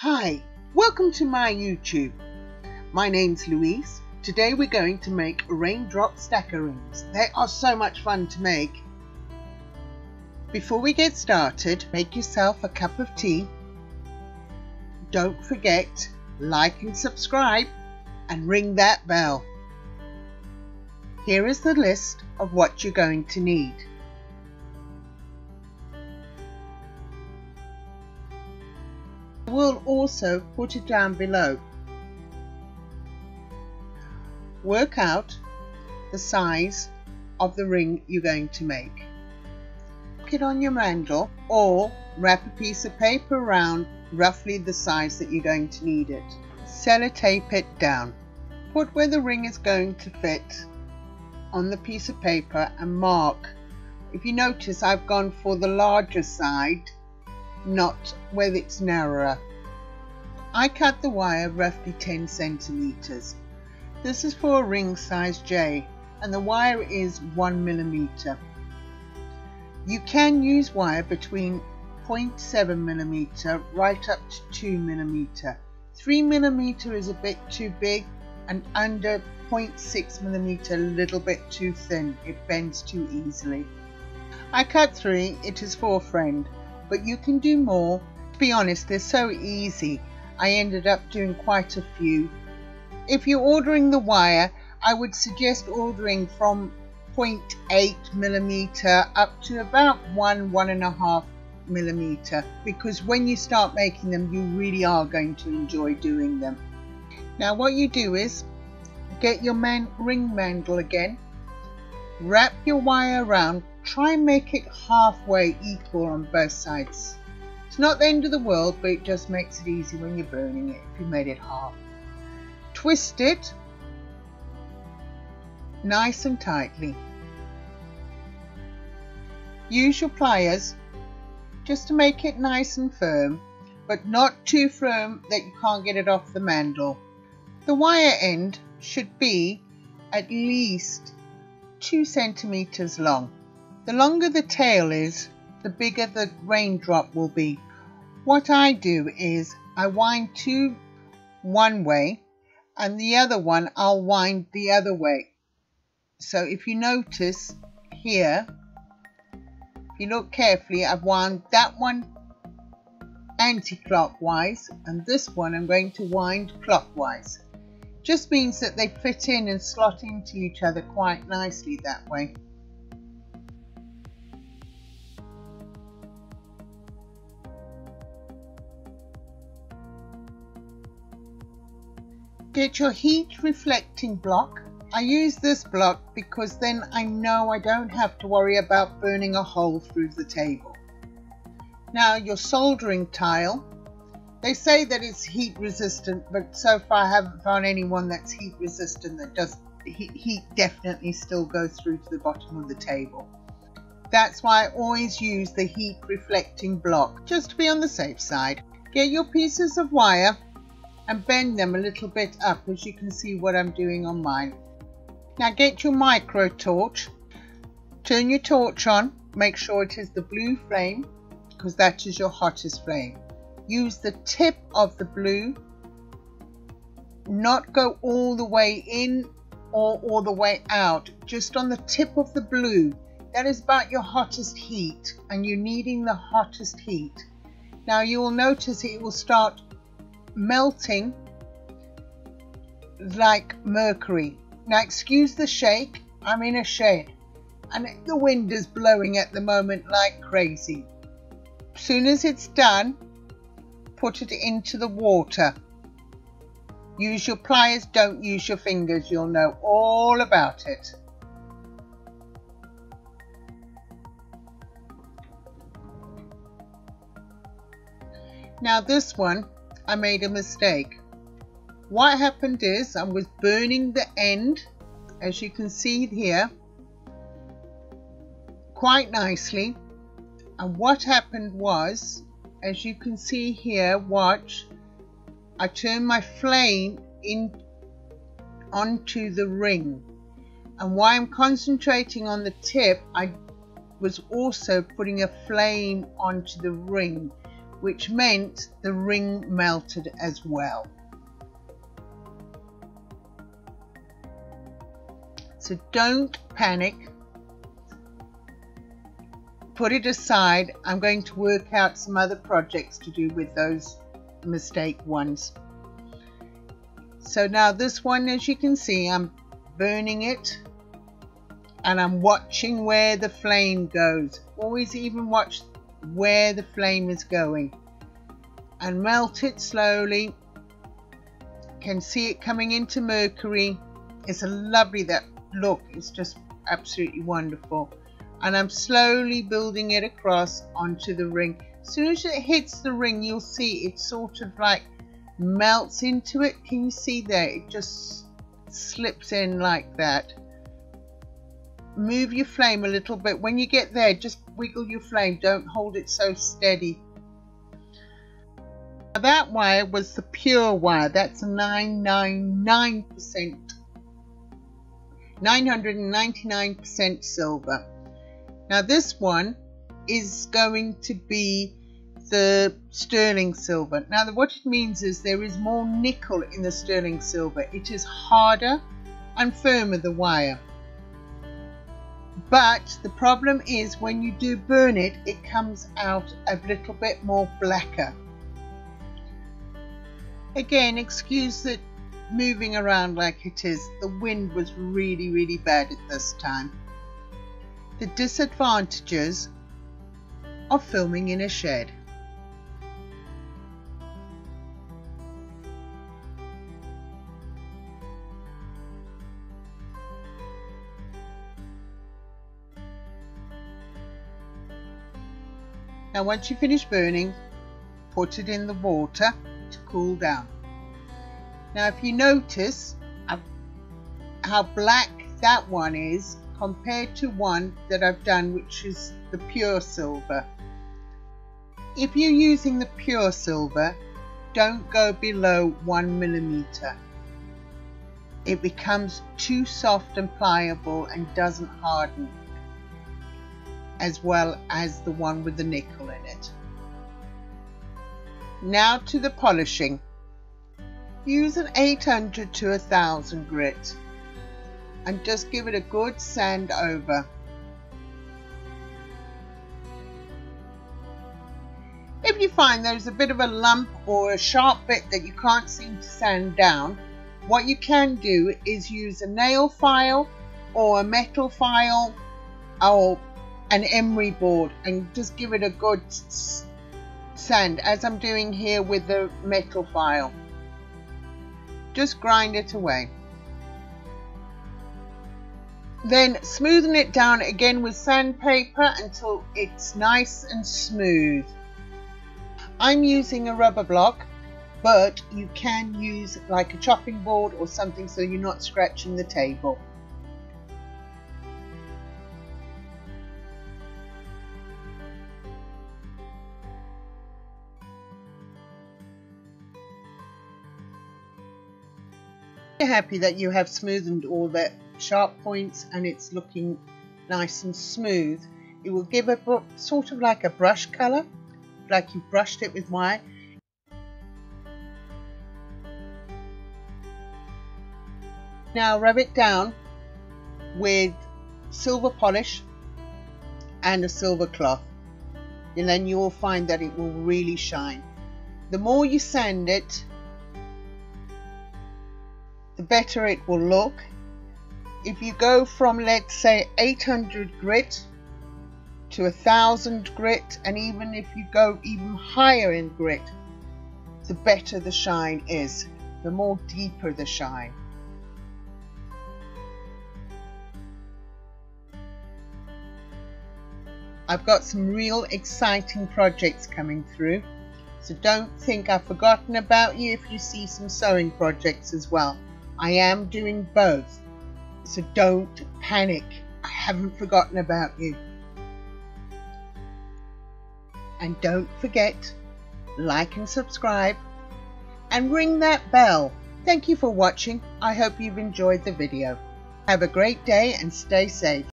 Hi, welcome to my YouTube. My name's Louise. Today we're going to make raindrop stacker rings. They are so much fun to make. Before we get started, make yourself a cup of tea. Don't forget, like and subscribe and ring that bell. Here is the list of what you're going to need. We'll also put it down below. Work out the size of the ring you're going to make. Put it on your mandrel or wrap a piece of paper around roughly the size that you're going to need it. Sellotape it down. Put where the ring is going to fit on the piece of paper and mark. If you notice, I've gone for the larger side, not where it's narrower. I cut the wire roughly 10 centimeters. This is for a ring size J and the wire is 1 millimeter. You can use wire between 0.7 millimeter right up to 2 millimeter. 3 millimeter is a bit too big and under 0.6 millimeter a little bit too thin. It bends too easily. I cut 3, it is for a friend. But you can do more. To be honest, they're so easy. I ended up doing quite a few. If you're ordering the wire, I would suggest ordering from 0.8 millimeter up to about 1.5 millimeter, because when you start making them, you really are going to enjoy doing them. Now what you do is get your ring mandrel again, wrap your wire around. Try and make it halfway equal on both sides. It's not the end of the world, but it just makes it easy when you're burning it if you made it half. Twist it nice and tightly. Use your pliers just to make it nice and firm, but not too firm that you can't get it off the mandrel. The wire end should be at least 2 centimeters long. The longer the tail is, the bigger the raindrop will be. What I do is I wind two one way and the other one I'll wind the other way. So if you notice here, if you look carefully, I've wound that one anti-clockwise and this one I'm going to wind clockwise. Just means that they fit in and slot into each other quite nicely that way. Get your heat reflecting block. I use this block because then I know I don't have to worry about burning a hole through the table. Now your soldering tile, they say that it's heat resistant, but so far I haven't found anyone that's heat resistant that does. Heat definitely still goes through to the bottom of the table. That's why I always use the heat reflecting block, just to be on the safe side. Get your pieces of wire and bend them a little bit up, as you can see what I'm doing on mine. Now get your micro torch, turn your torch on, make sure it is the blue flame because that is your hottest flame. Use the tip of the blue, not go all the way in or all the way out, just on the tip of the blue. That is about your hottest heat and you're needing the hottest heat. Now you will notice it will start melting like mercury. Now excuse the shake, I'm in a shed and the wind is blowing at the moment like crazy. As soon as it's done, put it into the water. Use your pliers, don't use your fingers, you'll know all about it. Now this one, I made a mistake. What happened is I was burning the end, as you can see here, quite nicely. And what happened was, as you can see here, watch, I turned my flame in onto the ring. And while I'm concentrating on the tip, I was also putting a flame onto the ring. which meant the ring melted as well. So don't panic. Put it aside. I'm going to work out some other projects to do with those mistake ones. So now this one, as you can see, I'm burning it and I'm watching where the flame goes. Always even watch where the flame is going and melt it slowly. Can see it coming into mercury. It's a lovely that look. It's just absolutely wonderful. And I'm slowly building it across onto the ring. As soon as it hits the ring, you'll see it sort of like melts into it. Can you see there? It just slips in like that. Move your flame a little bit. When you get there, just wiggle your flame. Don't hold it so steady. That wire was the pure wire. That's a 999% silver. Now this one is going to be the sterling silver. Now what it means is there is more nickel in the sterling silver. It is harder and firmer, the wire. But the problem is when you do burn it, it comes out a little bit more blacker. Again, excuse the moving around like it is. The wind was really bad at this time. The disadvantages of filming in a shed. Now once you finish burning, put it in the water to cool down. Now if you notice how black that one is compared to one that I've done, which is the pure silver. If you're using the pure silver, don't go below 1 millimeter. It becomes too soft and pliable and doesn't harden as well as the one with the nickel in it. Now to the polishing. Use an 800 to 1000 grit and just give it a good sand over. If you find there's a bit of a lump or a sharp bit that you can't seem to sand down, what you can do is use a nail file or a metal file or an emery board and just give it a good sand, as I'm doing here with the metal file. Just grind it away. Then smoothen it down again with sandpaper until it's nice and smooth. I'm using a rubber block, but you can use like a chopping board or something so you're not scratching the table. You're happy that you have smoothened all the sharp points and it's looking nice and smooth. It will give a sort of like a brush color, like you've brushed it with wire. Now rub it down with silver polish and a silver cloth, and then you will find that it will really shine. The more you sand it, the better it will look. If you go from, let's say, 800 grit to 1000 grit, and even if you go even higher in grit, the better the shine is, the more deeper the shine. I've got some real exciting projects coming through, so don't think I've forgotten about you if you see some sewing projects as well. I am doing both, so don't panic. I haven't forgotten about you. And don't forget, like and subscribe and ring that bell. Thank you for watching. I hope you've enjoyed the video. Have a great day and stay safe.